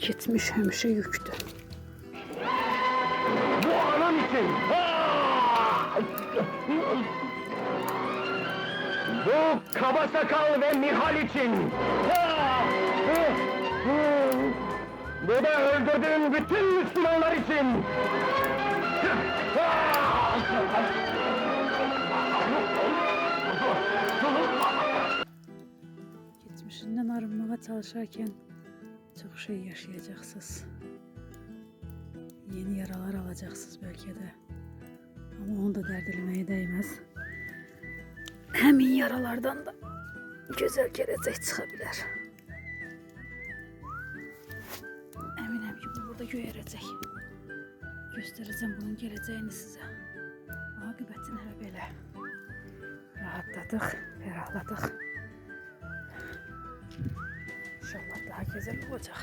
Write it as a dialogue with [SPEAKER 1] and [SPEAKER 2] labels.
[SPEAKER 1] Gitmiş hemşe yüktü.
[SPEAKER 2] Bu anam için. Bu kaba sakal ve Nihal için. Bu da öldürdüğün bütün Müslümanlar için.
[SPEAKER 1] Geçmişinden arınmaya çalışırken çok şey yaşayacaksınız. Yeni yaralar alacaksınız belki de. Ama onu da derdilemeye değmez. Hemen yaralardan da güzel gelecek çıkabilir. Eminim ki bu burada görecek. Göstereceğim bunun geleceğini size. Akıbetini hele böyle. Rahatladık, ferahladık. İnşallah daha güzel olacak.